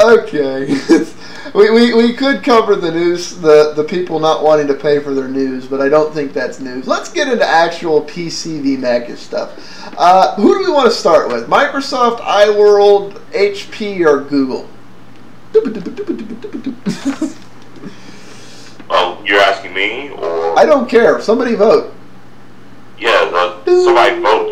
Okay. we could cover the news, the people not wanting to pay for their news, but I don't think that's news. Let's get into actual PC v Mac stuff. Who do we want to start with? Microsoft, iWorld, HP, or Google? Oh, you're asking me, or I don't care. Somebody vote. Yeah, somebody vote.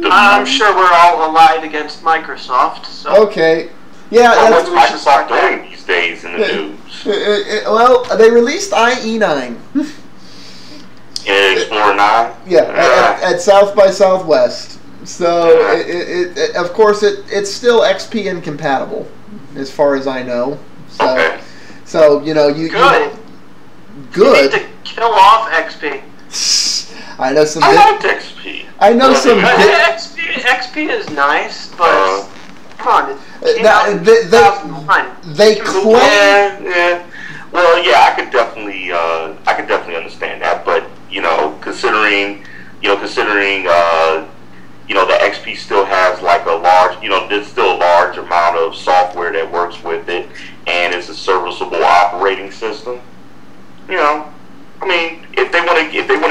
I'm sure we're all allied against Microsoft. So. Okay. Yeah, what's Microsoft doing these days in the news? Well, they released IE9. In Explorer 9? Yeah, at South by Southwest. So, of course, it's still XP incompatible, as far as I know. So, okay. So you good. You need to kill off XP. I know some. I liked XP. I know some. XP is nice, but come on. They claim. Yeah. Well, yeah, I could definitely understand that, but considering the XP still has like a large, there's still a large amount of software that works with it, and it's a serviceable operating system. I mean, if they want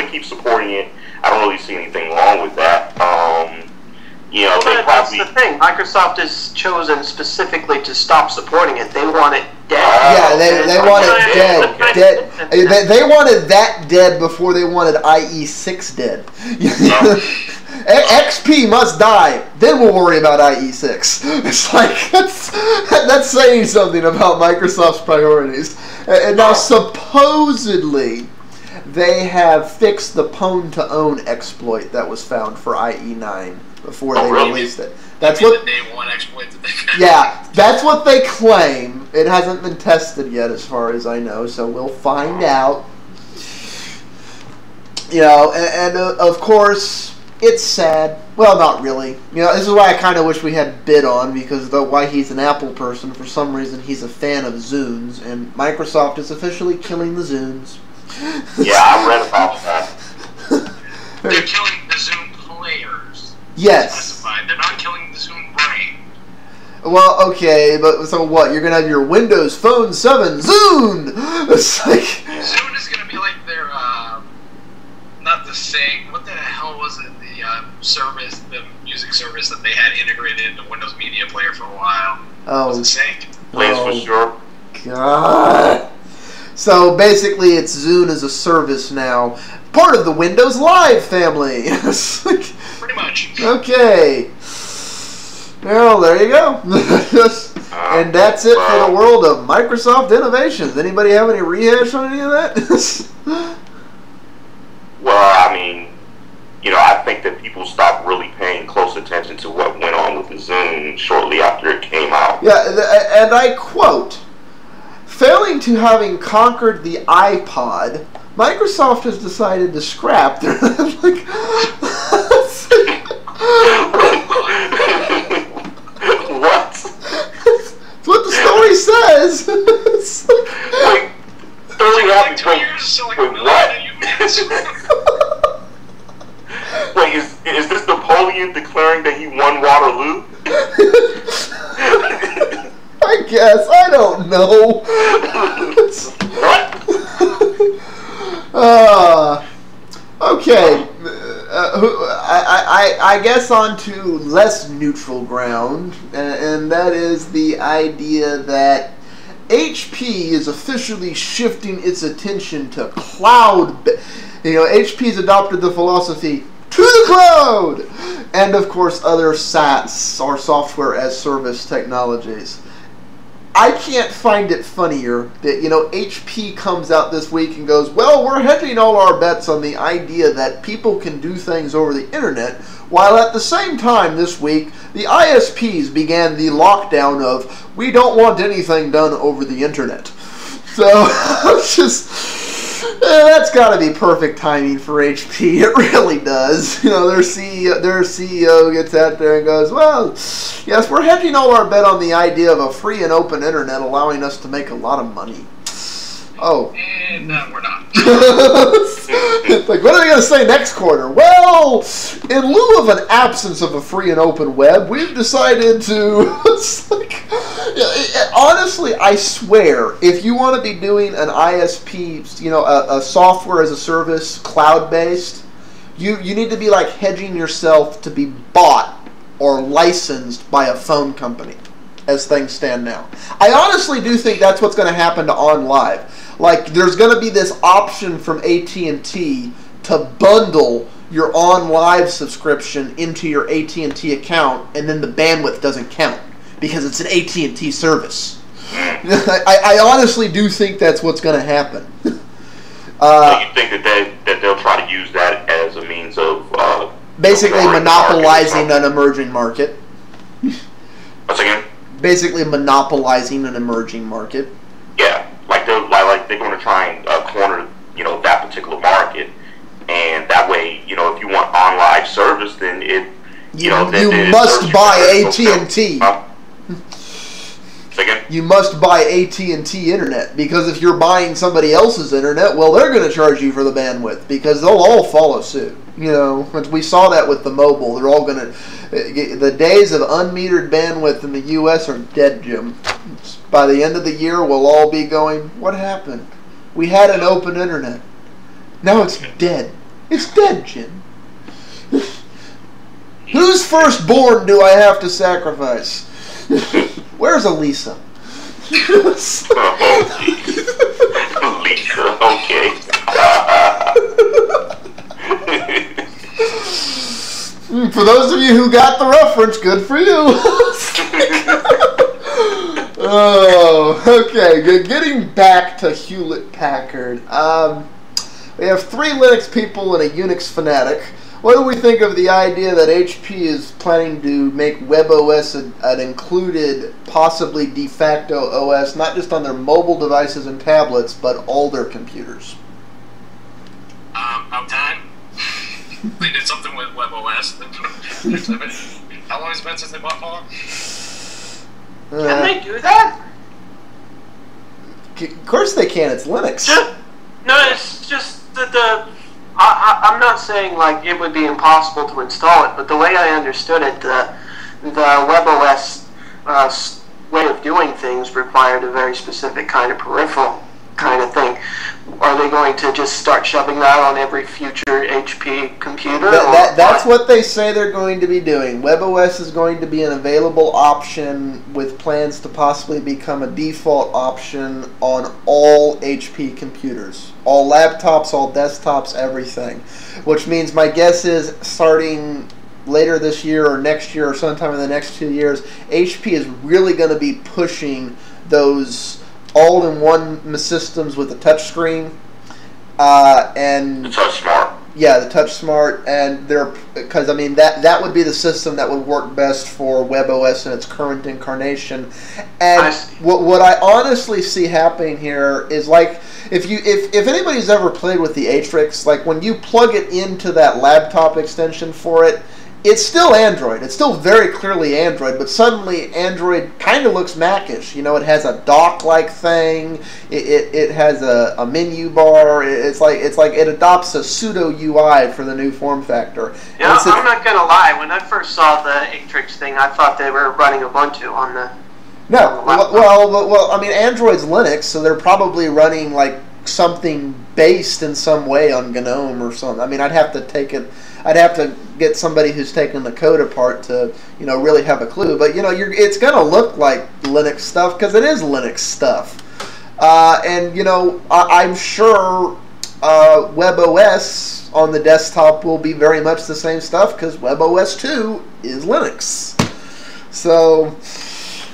to keep supporting it, I don't really see anything wrong with that. That's the thing. Microsoft has chosen specifically to stop supporting it. They want it dead. Yeah, they want it dead. They wanted that dead before they wanted IE6 dead. XP must die. Then we'll worry about IE6. It's like that's saying something about Microsoft's priorities. And now supposedly they have fixed the pwn to own exploit that was found for IE9 before they released it. That's what the day one exploit that they yeah, that's what they claim. It hasn't been tested yet, as far as I know, so we'll find out. And of course, it's sad. Well, not really. This is why I kind of wish we had Bid on, because why he's an Apple person, for some reason he's a fan of Zunes, and Microsoft is officially killing the Zunes. Yeah, I read about that. They're killing the Zune players. Yes. They're not killing the Zune brain. Well, okay, but so what? You're gonna have your Windows Phone 7 Zune. It's like Zune is gonna be like their not the same. What the hell was it? The music service that they had integrated into Windows Media Player for a while. Oh, was it Sync? Please for sure. God. So basically, it's Zune as a service now, part of the Windows Live family. Pretty much. Okay. Well, there you go. And that's it for the world of Microsoft innovations. Anybody have any rehash on any of that? Well, I mean, I think that people stopped really paying close attention to what went on with the Zune shortly after it came out. Yeah, and I quote, "Failing to having conquered the iPod, Microsoft has decided to scrap their..." Like, what? That's what the story says. It's like, wait, thoroughly happy. 2 years, like wait, what? Wait, is this Napoleon declaring that he won Waterloo? I guess. I don't know. What? Okay. I guess on to less neutral ground, and that is the idea that HP is officially shifting its attention to cloud. HP's adopted the philosophy to the cloud, and of course other SaaS or software as service technologies. I can't find it funnier that HP comes out this week and goes, well, we're hedging all our bets on the idea that people can do things over the internet, while at the same time this week the ISPs began the lockdown of we don't want anything done over the internet. So it's just that's got to be perfect timing for HP. It really does. Their CEO gets out there and goes, well, yes, we're hedging all our bet on the idea of a free and open internet allowing us to make a lot of money. Oh. And no, we're not. Like, what are they going to say next quarter? Well, in lieu of an absence of a free and open web, we've decided to... It's like, honestly, I swear, if you want to be doing an ISP, a software as a service, cloud-based, you need to be like hedging yourself to be bought or licensed by a phone company, as things stand now. I honestly do think that's what's going to happen to OnLive. Like, there's going to be this option from AT&T to bundle your OnLive subscription into your AT&T account, and then the bandwidth doesn't count because it's an AT&T service. I honestly do think that's what's going to happen. So you think that they'll try to use that as a means of basically monopolizing an emerging market. Once again? Basically monopolizing an emerging market. Yeah, like they're going to try and corner that particular market, and that way if you want OnLive service, then you must buy AT&T. Again? You must buy AT&T internet, because if you're buying somebody else's internet, well, they're going to charge you for the bandwidth, because they'll all follow suit. We saw that with the mobile. They're all going to. The days of unmetered bandwidth in the U.S. are dead, Jim. By the end of the year, we'll all be going, what happened? We had an open internet. Now it's dead. It's dead, Jim. Whose firstborn do I have to sacrifice? Where's Elisa? Oh, jeez. Elisa, okay. For those of you who got the reference, good for you. Oh, okay. Getting back to Hewlett-Packard. We have 3 Linux people and a Unix fanatic. What do we think of the idea that HP is planning to make WebOS an included, possibly de facto OS, not just on their mobile devices and tablets, but all their computers? About time. They did something with WebOS. How long has it been since they bought Fallout? Can they do that? Of course they can. It's Linux. No, it's just that I'm not saying like it would be impossible to install it, but the way I understood it, the WebOS way of doing things required a very specific kind of peripheral kind of thing. Are they going to just start shoving that on every future HP computer? That's what they say they're going to be doing. WebOS is going to be an available option with plans to possibly become a default option on all HP computers. All laptops, all desktops, everything. Which means my guess is starting later this year or next year or sometime in the next 2 years, HP is really going to be pushing those all-in-one systems with a touchscreen, and The Touch Smart. Yeah, the Touch Smart, and because that would be the system that would work best for WebOS in its current incarnation. And what I honestly see happening here is like if anybody's ever played with the Atrix, like when you plug it into that laptop extension for it, it's still Android. It's still very clearly Android, but suddenly Android kind of looks Mac-ish. It has a dock-like thing. It has a menu bar. It's like it adopts a pseudo UI for the new form factor. Yeah, I'm not gonna lie. When I first saw the Atrix thing, I thought they were running Ubuntu on the. No, well, Android's Linux, so they're probably running like something based in some way on GNOME or something. I'd have to get somebody who's taken the code apart to, really have a clue. But it's gonna look like Linux stuff because it is Linux stuff. I'm sure WebOS on the desktop will be very much the same stuff because WebOS 2 is Linux. So,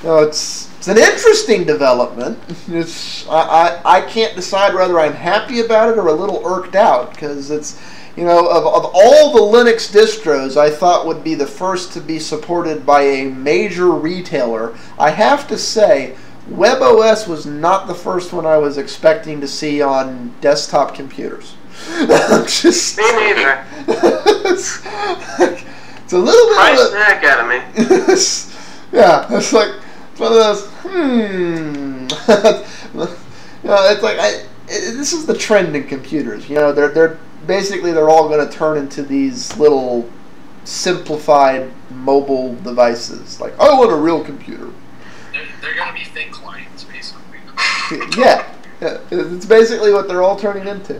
it's an interesting development. I can't decide whether I'm happy about it or a little irked out because it's. Of all the Linux distros I thought would be the first to be supported by a major retailer, I have to say WebOS was not the first one I was expecting to see on desktop computers. Me neither. It's a little bit Price the heck out of me. Yeah, it's like one of those, it's like, this is the trend in computers. They're all going to turn into these little simplified mobile devices. Like, I want a real computer. They're going dummy thin clients, basically. Yeah, it's basically what they're all turning into.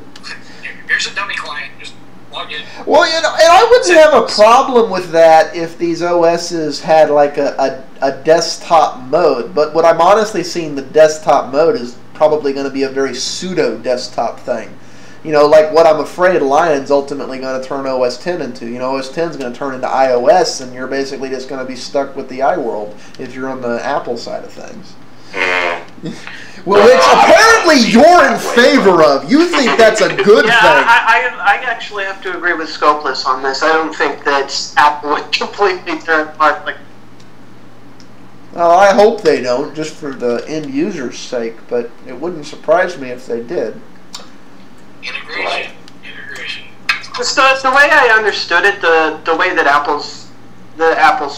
Here's a dummy client, just log in. Well, and I wouldn't have a problem with that if these OSs had like a desktop mode. But what I'm honestly seeing, the desktop mode is probably going to be a very pseudo desktop thing. Like what I'm afraid Lion's ultimately going to turn OS 10 into. OS 10 is going to turn into iOS, and you're basically just going to be stuck with the iWorld if you're on the Apple side of things. Well, which apparently you're in favor of. You think that's a good thing. I actually have to agree with Scopeless on this. I don't think that Apple would completely turn apart. Well, I hope they don't, just for the end user's sake, but it wouldn't surprise me if they did. Integration. The way I understood it, the way that Apple's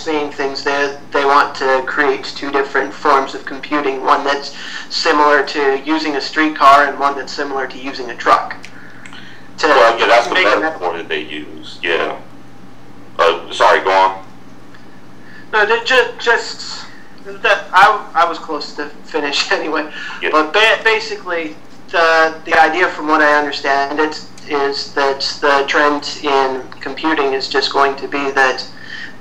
seeing things, they want to create two different forms of computing, one that's similar to using a streetcar and one that's similar to using a truck. Well, yeah, that's the metaphor that they use. Yeah. Sorry, go on. No, just that I was close to finish anyway. Yeah. But basically, the idea, from what I understand, is that the trend in computing is just going to be that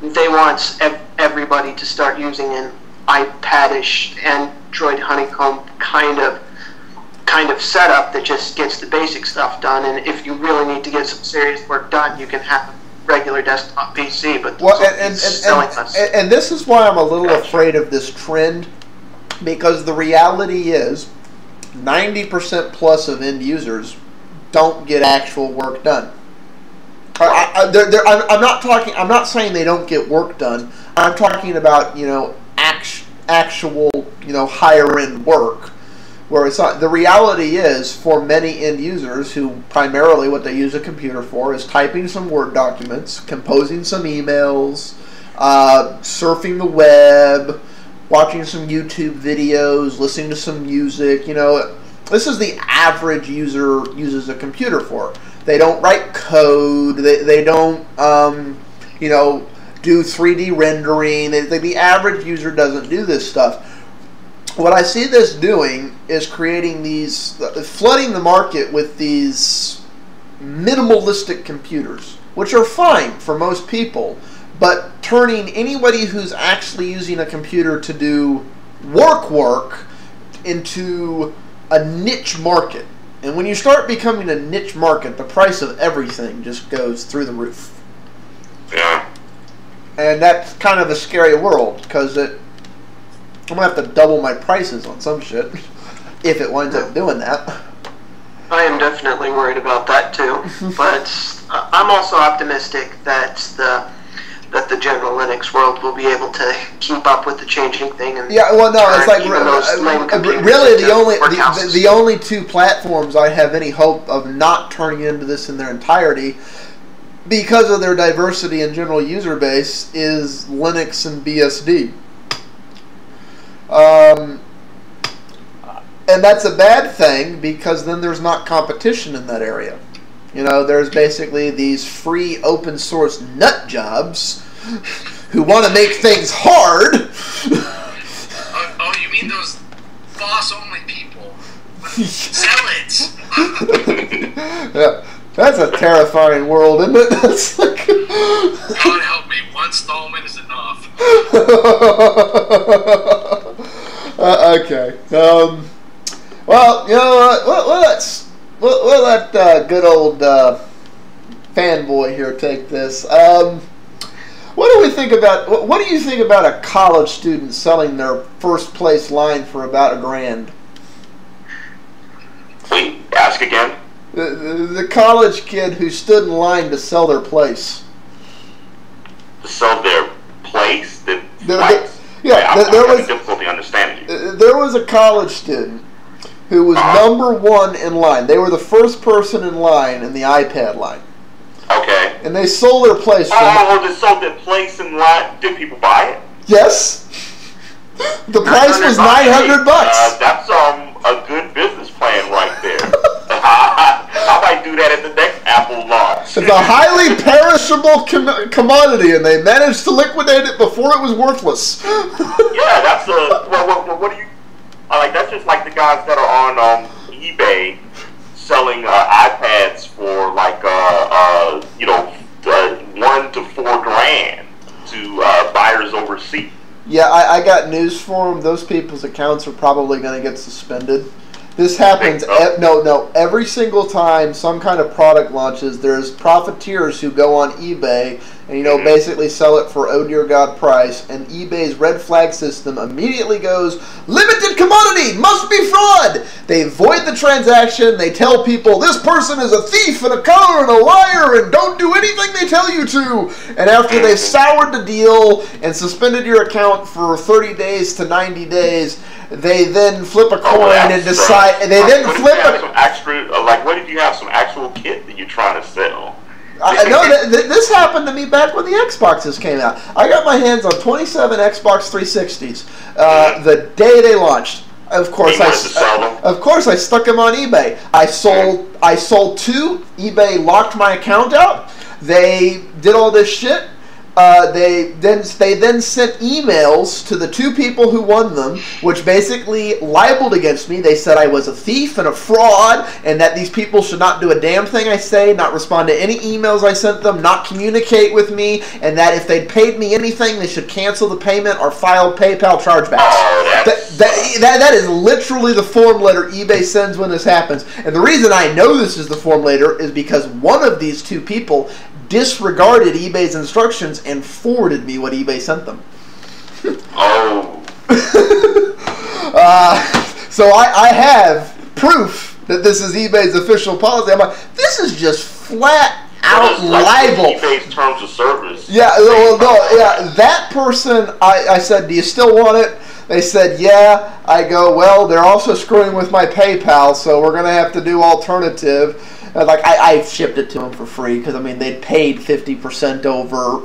they want everybody to start using an iPad-ish Android honeycomb kind of setup that just gets the basic stuff done. And if you really need to get some serious work done, you can have a regular desktop PC. But and this is why I'm a little afraid of this trend, because the reality is 90% plus of end users don't get actual work done. I'm not saying they don't get work done. I'm talking about actual higher end work, where it's not. The reality is, for many end users who primarily what they use a computer for is typing some Word documents, composing some emails, surfing the web, watching some YouTube videos, listening to some music. This is the average user uses a computer for. They don't write code. They don't, do 3D rendering. The average user doesn't do this stuff. What I see this doing is flooding the market with these minimalistic computers, which are fine for most people, but turning anybody who's actually using a computer to do work into a niche market. And when you start becoming a niche market, the price of everything just goes through the roof. Yeah. And that's kind of a scary world, because I'm going to have to double my prices on some shit if it winds up doing that. I am definitely worried about that too. But I'm also optimistic that the general Linux world will be able to keep up with the changing thing. And it's like really the only two platforms I have any hope of not turning into this in their entirety, because of their diversity and general user base, is Linux and BSD. And that's a bad thing, because then there's not competition in that area. There's basically these free open source nut jobs who want to make things hard. Oh, you mean those boss-only people? Zealots! Yeah, that's a terrifying world, isn't it? That's like God help me, one stallman is enough. Okay. Well, you know what? We'll let good old fanboy here take this. What do we think about? What do you think about a college student selling their first place line for about $1,000? Wait, ask again. The college kid who stood in line to sell their place. To sell their place? There I'm having difficulty understanding you. There was a college student who was number one in line. They were the first person in line in the iPad line. Okay. And they sold their place. They sold their place in line. Did people buy it? Yes. The price was $900. That's a good business plan right there. I might do that at the next Apple launch. It's a highly perishable commodity, and they managed to liquidate it before it was worthless. Yeah, that's a. What do you guys that are on eBay selling iPads for like you know, 1 to 4 grand to buyers overseas. Yeah, I got news for them. Those people's accounts are probably going to get suspended. This happens, no, every single time some kind of product launches, there's profiteers who go on eBay and, you know, basically sell it for oh dear God price, and eBay's red flag system immediately goes, limited commodity, must be fraud! They void the transaction, they tell people, this person is a thief and a coward and a liar and don't do anything they tell you to! And after they've soured the deal and suspended your account for 30 days to 90 days, they then flip a coin and decide. They then flip what if you have some actual kit that you're trying to sell? I know this happened to me back when the Xboxes came out. I got my hands on 27 Xbox 360s the day they launched. Of course, I stuck them on eBay. I sold 2. eBay locked my account out. They did all this shit. They then sent emails to the 2 people who won them, which basically libeled against me. They said I was a thief and a fraud, and that these people should not do a damn thing I say, not respond to any emails I sent them, not communicate with me, and that if they'd paid me anything, they should cancel the payment or file PayPal chargebacks. That is literally the form letter eBay sends when this happens. And the reason I know this is the form letter is because one of these 2 people disregarded eBay's instructions and forwarded me what eBay sent them. So I have proof that this is eBay's official policy. I'm like, this is just flat out libel. eBay's terms of service. Yeah, well, no, yeah. That person, I said, do you still want it? They said, yeah. I go, well, they're also screwing with my PayPal, so we're going to have to do alternative. Like, I shipped it to them for free because, I mean, they'd paid 50% over,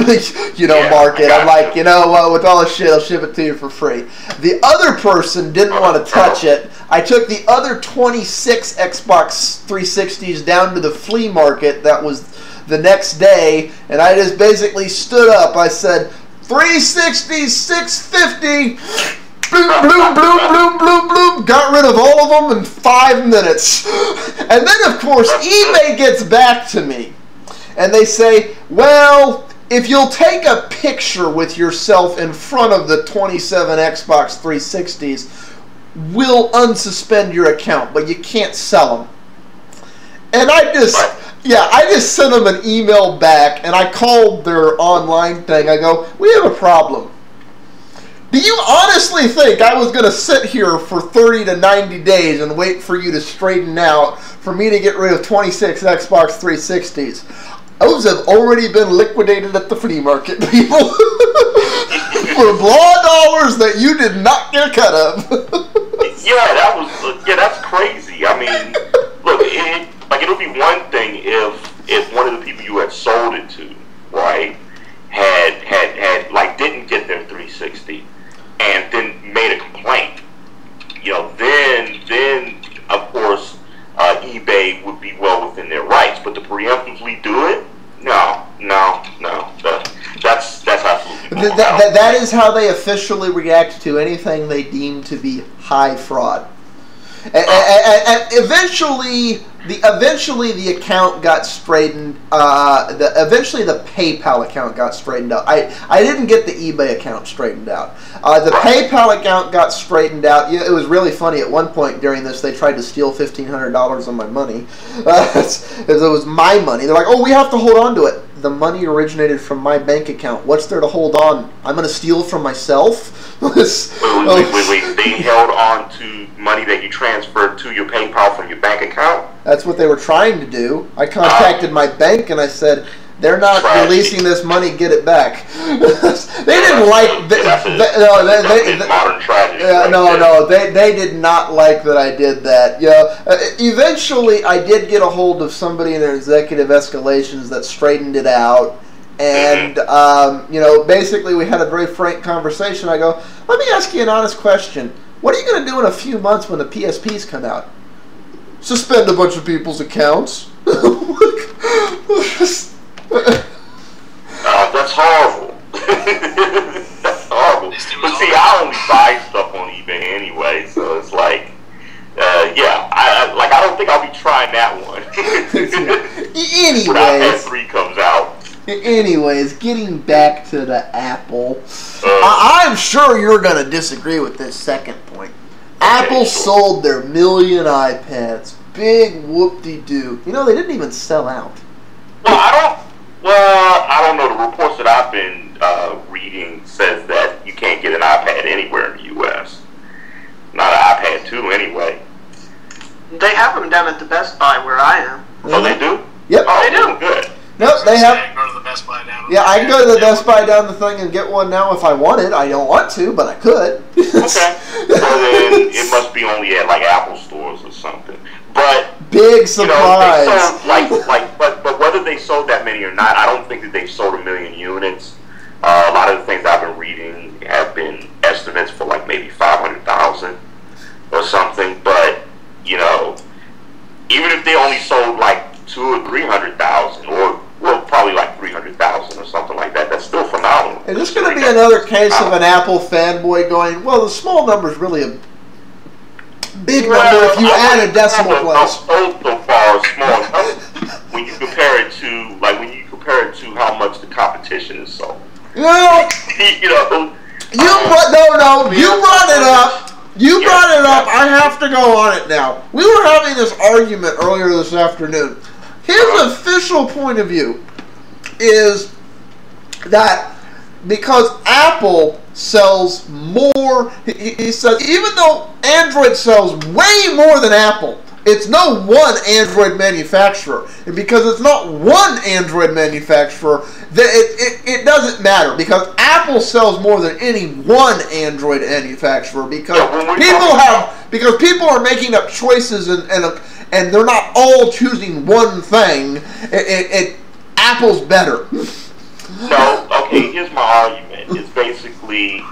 market. I'm like, you know what, with all this shit, I'll ship it to you for free. The other person didn't want to touch it. I took the other 26 Xbox 360s down to the flea market that was the next day, and I just basically stood up. I said, 360, 650. Bloom, bloom, bloom, bloom, bloom, bloom. Got rid of all of them in 5 minutes. And then, of course, eBay gets back to me. And they say, well, if you'll take a picture with yourself in front of the 27 Xbox 360s, we'll unsuspend your account, but you can't sell them. And I just sent them an email back, and I called their online thing. I go, we have a problem. Do you honestly think I was going to sit here for 30 to 90 days and wait for you to straighten out for me to get rid of 26 Xbox 360s? Those have already been liquidated at the flea market, people. For raw dollars that you did not get a cut of. That's crazy. I mean, look, it'll be one thing if one of the people you had sold it to, right, had didn't get their 360 and then made a complaint. Then of course eBay would be well within their rights. But to preemptively do it, no. That's absolutely that is how they officially react to anything they deem to be high fraud. And eventually the account got straightened. Eventually the PayPal account got straightened out. I didn't get the eBay account straightened out. The PayPal account got straightened out. It was really funny. At one point during this, they tried to steal $1,500 of my money. It was my money. They're like, "Oh, we have to hold on to it." The money originated from my bank account. What's there to hold on? I'm going to steal from myself? Wait. They held on to money that you transferred to your PayPal from your bank account? That's what they were trying to do. I contacted my bank and I said, they're not releasing this money, get it back. They didn't like... modern tragedy. They did not like that I did that. Eventually, I did get a hold of somebody in their executive escalations that straightened it out. And, basically we had a very frank conversation. I go, let me ask you an honest question. What are you going to do in a few months when the PSPs come out? Suspend a bunch of people's accounts. That's horrible. That's horrible. But see, I only buy stuff on eBay anyway, so it's like, Anyways, 3 comes out. Anyways, getting back to the Apple, I'm sure you're going to disagree with this second point. Apple sold their million iPads. Big whoop-de-doo. You know, they didn't even sell out. Well, I don't know. The reports that I've been reading says that you can't get an iPad anywhere in the U.S. Not an iPad 2 anyway. They have them down at the Best Buy where I am. Oh, they do? Yep. Oh, they do. Good. Nope, they have. Go to the Best Buy down. Yeah, I can go to the Best Buy down the thing and get one now if I wanted. I don't want to, but I could. Okay. So then it must be only at like Apple stores or something. But big surprise. You know, they sold, but whether they sold that many or not, I don't think that they've sold 1 million units. A lot of the things I've been reading have been estimates for like maybe 500,000 or something. But you know, even if they only sold like 200,000 or 300,000, or well, probably like 300,000 or something like that, that's still phenomenal. Is this going to be another case of an Apple fanboy going, well, the small number is really a big number if you add a decimal place? So far small when you compare it to how much the competition is sold. You know, You brought it up. You brought it up. I have to go on it now. We were having this argument earlier this afternoon. His official point of view is that because Apple sells more, he said, even though Android sells way more than Apple, it's no one Android manufacturer. And because it's not one Android manufacturer, it doesn't matter. Because Apple sells more than any one Android manufacturer. Because people are making up choices and they're not all choosing one thing. Apple's better. No, okay, here's my argument. It's basically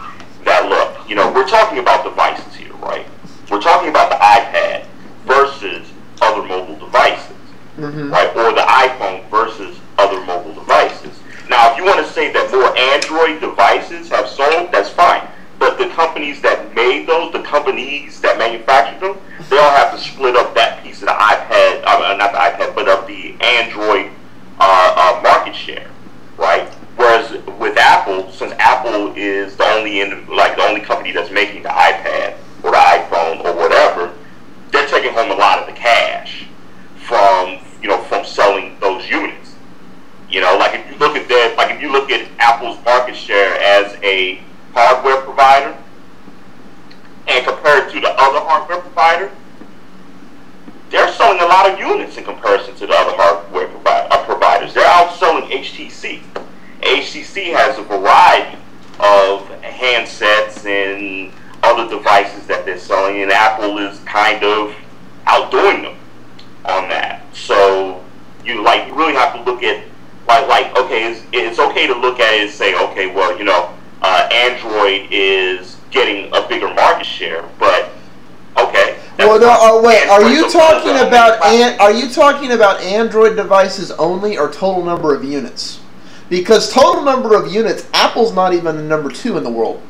that, look, we're talking about devices here, right? We're talking about the iPad versus other mobile devices, right? Or the iPhone versus other mobile devices. Now, if you want to say that more Android devices have sold, that's fine. But the companies that made those, the companies that manufactured them, they all have to split up that piece of the iPad, not the iPad, but of the Android market share, right? Whereas with Apple, since Apple is the only company that's making the iPad or the iPhone or whatever, they're taking home a lot of the cash from selling those units. If you look at Apple's market share as a hardware provider and compare it to the other hardware provider, they're selling a lot of units in comparison to the other hardware providers. They're outselling HTC. HTC has a variety of handsets and other devices that they're selling, and Apple is kind of outdoing them on that. So you really have to look at okay, it's okay to look at it and say, okay, well, Android is getting a bigger market share, but okay. Well, no, wait. Are you talking about Android devices only, or total number of units? Because total number of units, Apple's not even number 2 in the world.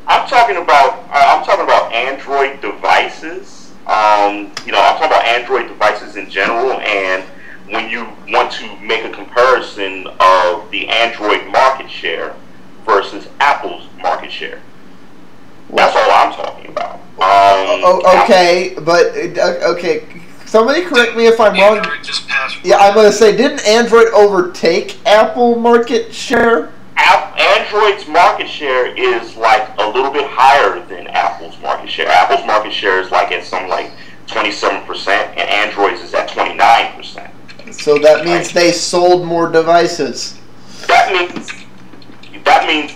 I'm talking about Android devices. I'm talking about Android devices in general, and when you want to make a comparison of the Android market share versus Apple's market share, that's all I'm talking about. Okay. Somebody correct me if I'm wrong. Yeah, I'm going to say, didn't Android overtake Apple market share? Android's market share is like a little bit higher than Apple's market share. Apple's market share is like at some 27%, and Android's is at 29%. So that means they sold more devices. That means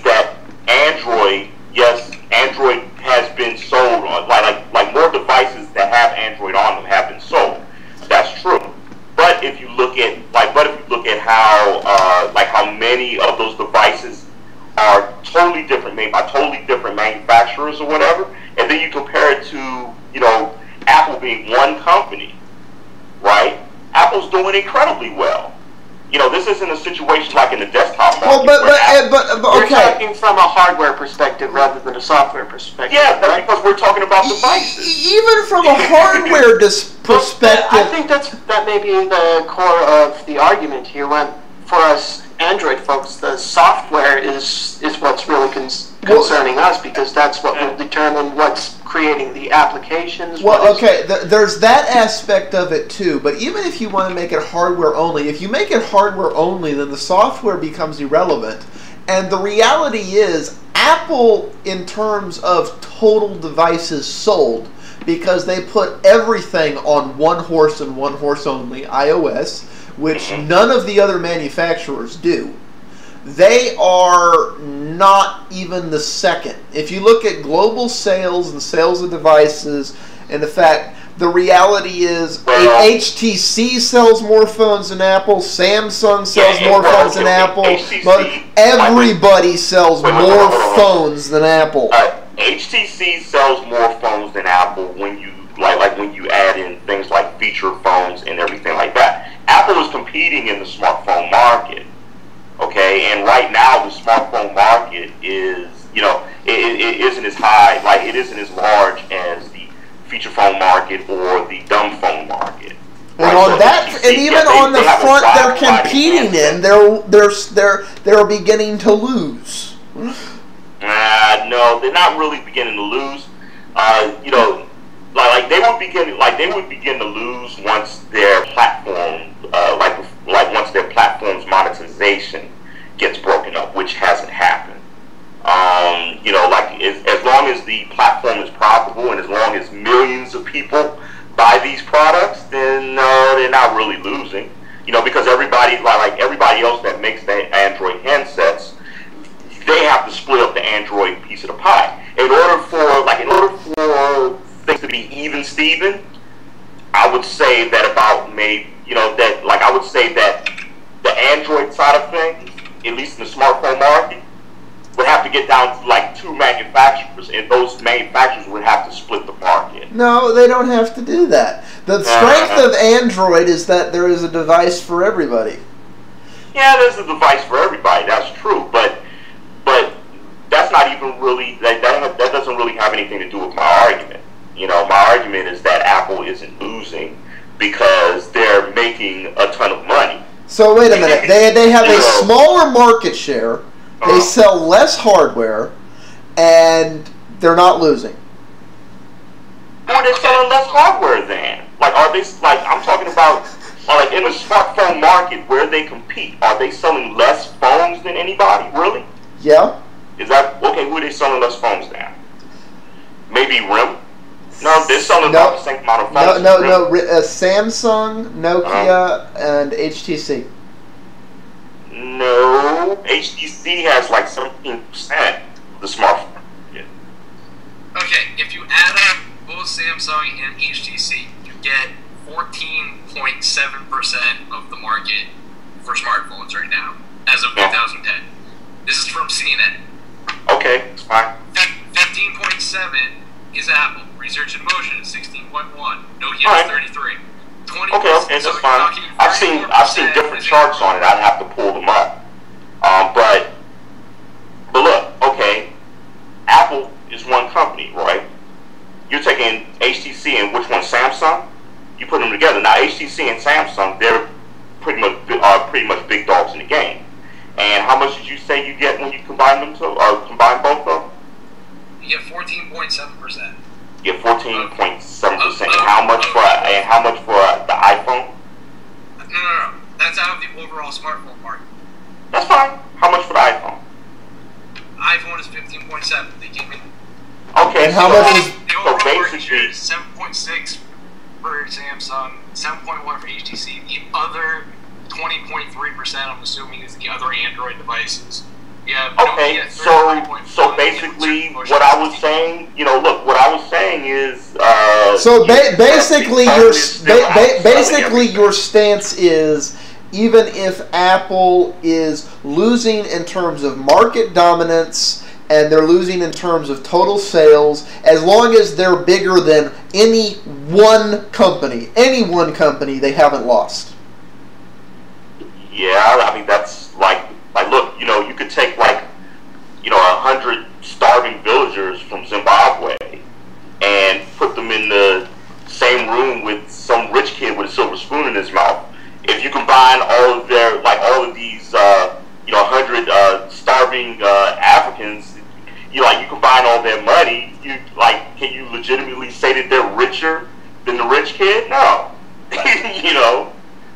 that Android has been sold on like more devices that have Android on them have been sold. That's true. But if you look at how many of those devices are totally different, made by totally different manufacturers or whatever, and then you compare it to Apple being one company, right? Apple's doing incredibly well. This isn't a situation like in the desktop market. Well, okay. We're talking from a hardware perspective rather than a software perspective. Yeah, that's right? Because we're talking about devices. Even from a hardware perspective. I think that may be the core of the argument here. When for us Android folks, the software is what's really concerning us, because that's what will determine what's creating the applications. Well, okay, there's that aspect of it too, but even if you want to make it hardware only, if you make it hardware only, then the software becomes irrelevant. And the reality is, Apple, in terms of total devices sold, because they put everything on one horse and one horse only, iOS, which none of the other manufacturers do. They are not even the second. If you look at global sales and sales of devices, and the fact, the reality is HTC sells more phones than Apple, Samsung sells more phones than Apple, but everybody sells more phones than Apple. HTC sells more phones than Apple when you when you add in things like feature phones and everything like that. Apple is competing in the smartphone market, okay, and right now the smartphone market is, it isn't as high, it isn't as large as the feature phone market or the dumb phone market. And on that, and even on the front they're competing in, they're beginning to lose. No, they're not really beginning to lose. They would begin to lose once their platform, once their platform's monetization gets broken up, which hasn't happened. As long as the platform is profitable and as long as millions of people buy these products, then they're not really losing. Because everybody else that makes the Android handsets, they have to split up the Android piece of the pie. In order for things to be even, Steven, I would say that I would say that the Android side of things, at least in the smartphone market, would have to get down to two manufacturers, and those manufacturers would have to split the market. No, they don't have to do that. The strength of Android is that there is a device for everybody. Yeah, there's a device for everybody. That's true, but that's not even really that doesn't really have anything to do with my argument. My argument is that Apple isn't losing because they're making a ton of money. So wait a minute. They have a smaller market share. They sell less hardware, and they're not losing. Who are they selling less hardware than? Are they I'm talking about in the smartphone market where they compete? Are they selling less phones than anybody? Really? Yeah. Is that okay? Who are they selling less phones than? Maybe RIM. No, they're selling about the same amount of phones. No. Samsung, Nokia, and HTC. No, HTC has 17% of the smartphone. Yeah. Okay, if you add up both Samsung and HTC, you get 14.7% of the market for smartphones right now, as of 2010. This is from CNN. Okay, it's fine. 15.7 is Apple. Research in Motion is 16.1. Nokia is 33. 20. Okay, that's fine. I've seen different charts on it. I'd have to pull them up. But look, okay, Apple is one company, right? You're taking HTC and which one? Samsung. You put them together. Now HTC and Samsung, they're pretty much big dogs in the game. And how much did you say you get when you combine them combine both of them? You get 14.7%. You get 14.7%. And how much for the iPhone? No. That's out of the overall smartphone market. That's fine. How much for the iPhone? iPhone is 15.7. They came in. Okay. And how much is the overall market share is 7.6 for Samsung, 7.1 for HTC. The other 20.3%, I'm assuming, is the other Android devices. Yeah. Okay, so basically, what I was saying, what I was saying is. Basically, your stance is, even if Apple is losing in terms of market dominance and they're losing in terms of total sales, as long as they're bigger than any one company, they haven't lost. Yeah, I mean that's look, you could take 100 starving villagers from Zimbabwe and put them in the same room with some can you legitimately say that they're richer than the rich kid? No. You know.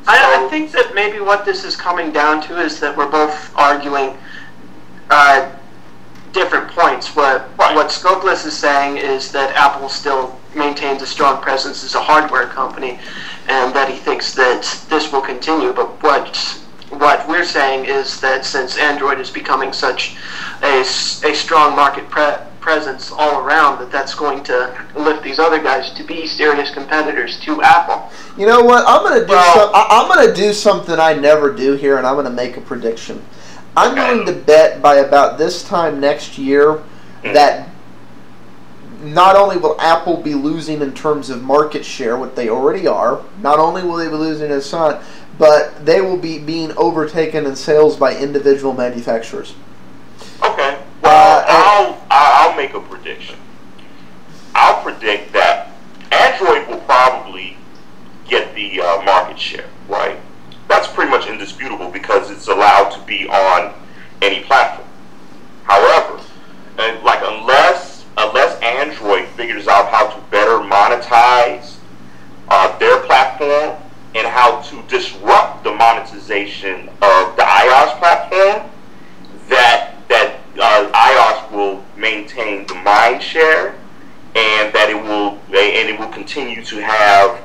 I think that maybe what this is coming down to is that we're both arguing different points. What Scopeless is saying is that Apple still maintains a strong presence as a hardware company, and that he thinks that this will continue. But what we're saying is that since Android is becoming such a strong market presence all around, that's going to lift these other guys to be serious competitors to Apple. You know what? I'm gonna do something I never do here, and I'm gonna make a prediction. I'm going to bet by about this time next year that not only will Apple be losing in terms of market share, what they already are, not only will they be losing in Sun, but they will be being overtaken in sales by individual manufacturers. Okay. Well, I'll make a prediction. I'll predict that Android will probably get the market share, right? That's pretty much indisputable because it's allowed to be on any platform. However, unless Android figures out how to better monetize their platform and how to disrupt the monetization of the iOS platform, that iOS will maintain the mind share, and that it will continue to have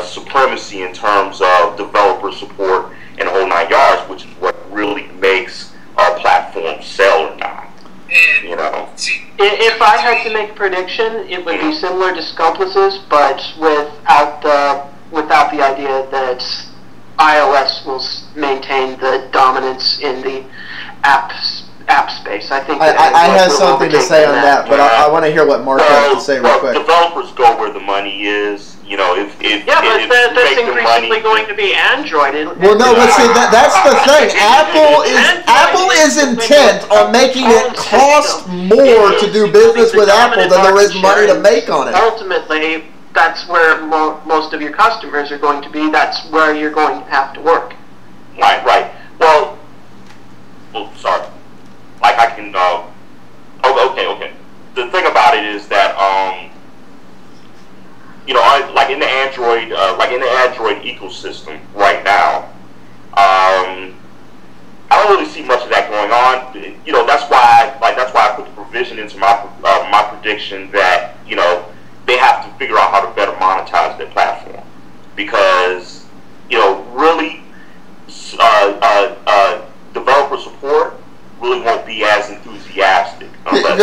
supremacy in terms of developer support and the whole 9 yards, which is what really makes our platform sell or not. And, you know, if I had to make a prediction, it would be similar to Scopeless's, but without the idea that iOS will maintain the dominance in the app space. I think I have something to say on that, but I want to hear what Mark has to say real quick. Developers go where the money is. You know, if that's increasingly going to be Android. Well, no, but see, that's the thing. Apple is intent on making it cost more to do business with Apple than there is money to make on it. Ultimately, that's where most of your customers are going to be. That's where you're going to have to work. Right. Well, sorry. Like I can. Okay. The thing about it is that like in the Android ecosystem right now, I don't really see much of that going on. You know, that's why I put the provision into my prediction that they have to figure out how to better monetize their platform, because really developer support really won't be as enthusiastic unless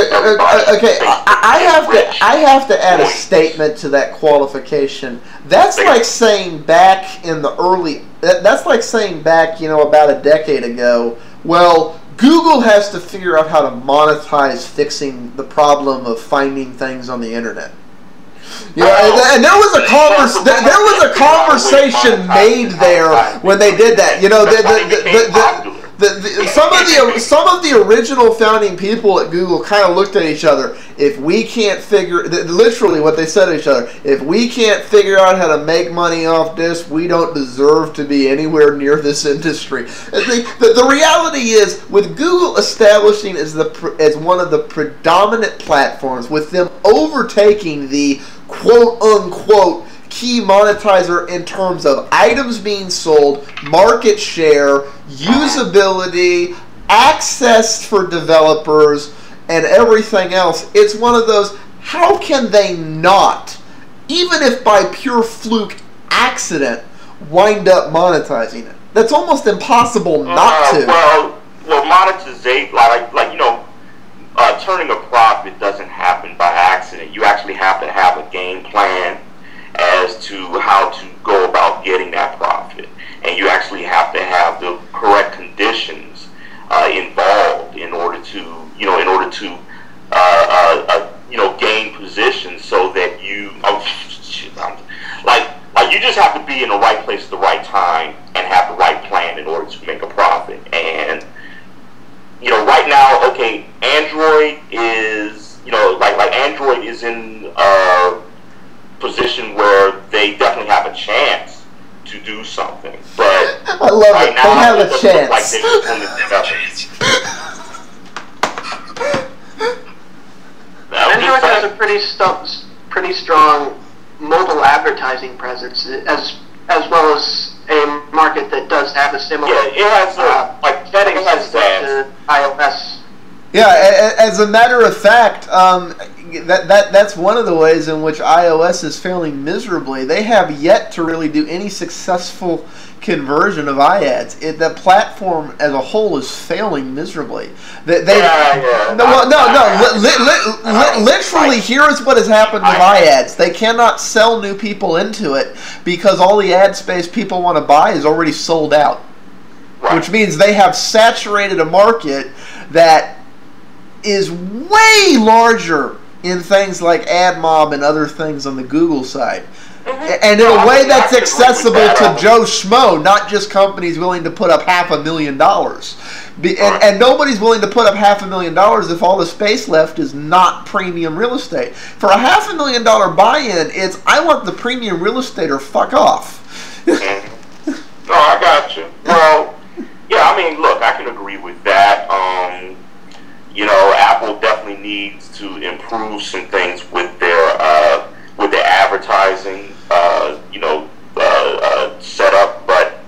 I have to add a statement to that qualification. That's like saying back in the early. That's like saying back, about a decade ago. Well, Google has to figure out how to monetize fixing the problem of finding things on the internet. And there was a conversation made there when they did that. Some of the original founding people at Google kind of looked at each other. If we can't literally what they said to each other, if we can't figure out how to make money off this, we don't deserve to be anywhere near this industry. The reality is, with Google establishing as one of the predominant platforms, with them overtaking the quote-unquote key monetizer in terms of items being sold, market share, usability, access for developers, and everything else, it's one of those, how can they not, even if by pure fluke accident, wind up monetizing it? That's almost impossible not to. Well, monetization, turning a profit doesn't happen by accident. You actually have to have a game plan as to how to go about getting that profit, and you actually have to have the correct conditions involved in order to gain position, so that you you just have to be in the right place at the right time and have the right plan in order to make a profit. And right now, Android is Android is in a position where they definitely have a chance to do something, but I love right it. now, they have it a doesn't chance. look like they just want to Have a chance. Android has a pretty strong mobile advertising presence, as well as a market that does have a similar it has like betting it has system to iOS. Yeah, as a matter of fact, that's one of the ways in which iOS is failing miserably. They have yet to really do any successful conversion of iAds. The platform as a whole is failing miserably. Literally, here is what has happened with iAds. They cannot sell new people into it because all the ad space people want to buy is already sold out. Right. Which means they have saturated a market that is way larger in things like AdMob and other things on the Google side. And in a way that's accessible to Joe Schmo, not just companies willing to put up $500,000. And nobody's willing to put up $500,000 if all the space left is not premium real estate. For a $500,000 buy-in, it's I want the premium real estate or fuck off. No, I got you. Well, yeah, I mean, look, I can agree with that. Apple definitely needs to improve some things with their advertising, setup. But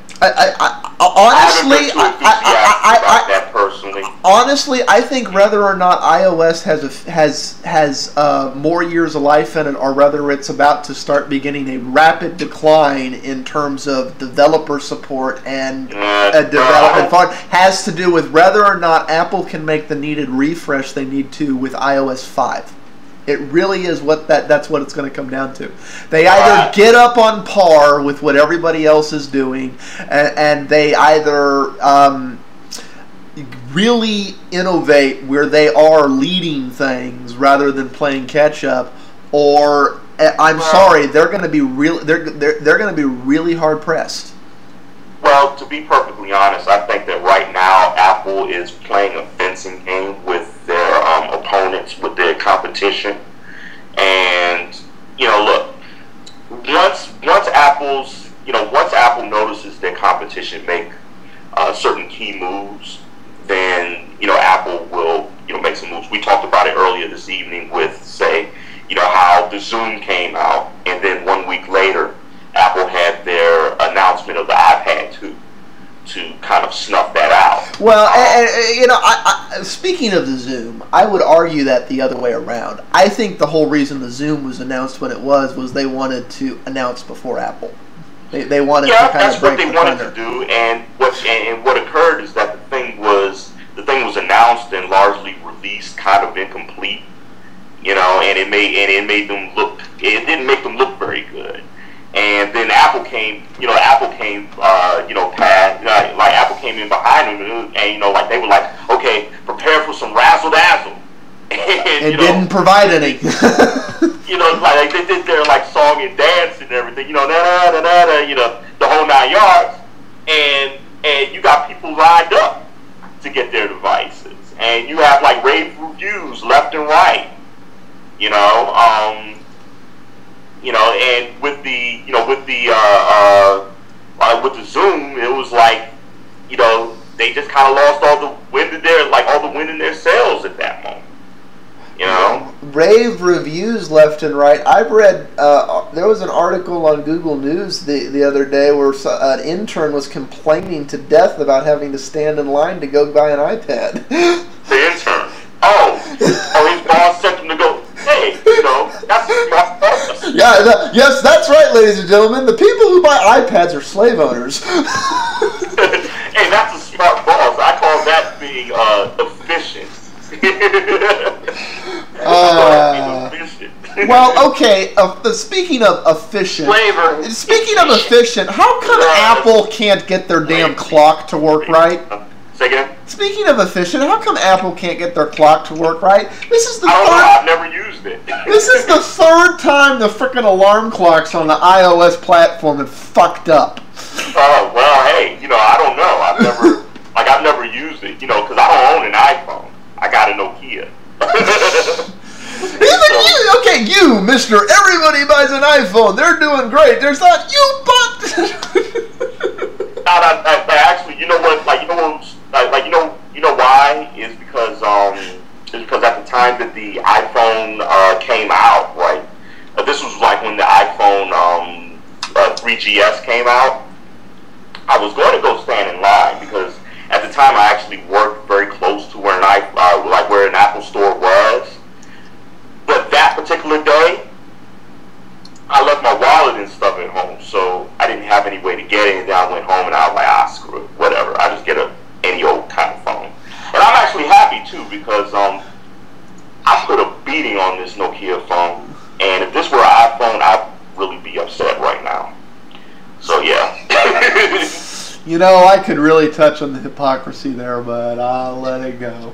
honestly, I think whether or not iOS has more years of life in it, or whether it's about to start beginning a rapid decline in terms of developer support and development fund, has to do with whether or not Apple can make the needed refresh they need to with iOS 5. It really is that's what it's going to come down to. They either get up on par with what everybody else is doing, and they either really innovate where they are leading things rather than playing catch up, or sorry, they're going to be they're going to be really hard pressed. Well, to be perfectly honest, I think that right now Apple is playing a fencing game with their opponents, with their competition. And look, once Apple notices their competition make certain key moves, then Apple will make some moves. We talked about it earlier this evening with, say, how the Zoom came out, and then 1 week later Apple had their announcement of the iPad 2 to kind of snuff that out. Well, speaking of the Zoom, I would argue that the other way around. I think the whole reason the Zoom was announced when it was they wanted to announce before Apple. They wanted to kind of break the thunder. Yeah, that's what they wanted to do, and what occurred is that the thing was announced and largely released kind of incomplete, and it made them look. It didn't make them look very good. And then Apple came in behind them, and like they were like, okay, prepare for some razzle dazzle, and didn't provide any. Like they did their like song and dance and everything, the whole 9 yards, and you got people lined up to get their devices, and you have like rave reviews left and right, and with the Zoom, it was like, they just kind of lost all the wind in their sails at that moment. Rave reviews left and right. I've read there was an article on Google News the other day where an intern was complaining to death about having to stand in line to go buy an iPad. The intern. Oh, his boss sent him to go. Hey, that's smart boss. Yeah, yes, that's right, ladies and gentlemen. The people who buy iPads are slave owners. Hey, that's a smart boss. I call that being efficient. Well, okay. Speaking of efficient, how come Apple can't get their damn clock to work right? Say again? Speaking of efficient, how come Apple can't get their clock to work right? I've never used it. This is the third time the frickin' alarm clocks on the iOS platform have fucked up. Oh, well, hey, I don't know. I've never used it, because I don't own an iPhone. I got a Nokia. Okay, you, Mr. Everybody buys an iPhone. They're doing great. There's not you, but. Actually, you know why? Is because at the time that the iPhone came out, right? This was like when the iPhone 3GS came out. I was going to go stand in line because at the time I actually worked very close to where where an Apple store was. But that particular day, I left my wallet and stuff at home, so I didn't have any way to get anything. I went home and I was like, screw it, whatever. I just get any old kind of phone. And I'm actually happy too because I put a beating on this Nokia phone, and if this were an iPhone, I'd really be upset right now. So yeah. You know, I could really touch on the hypocrisy there, but I'll let it go.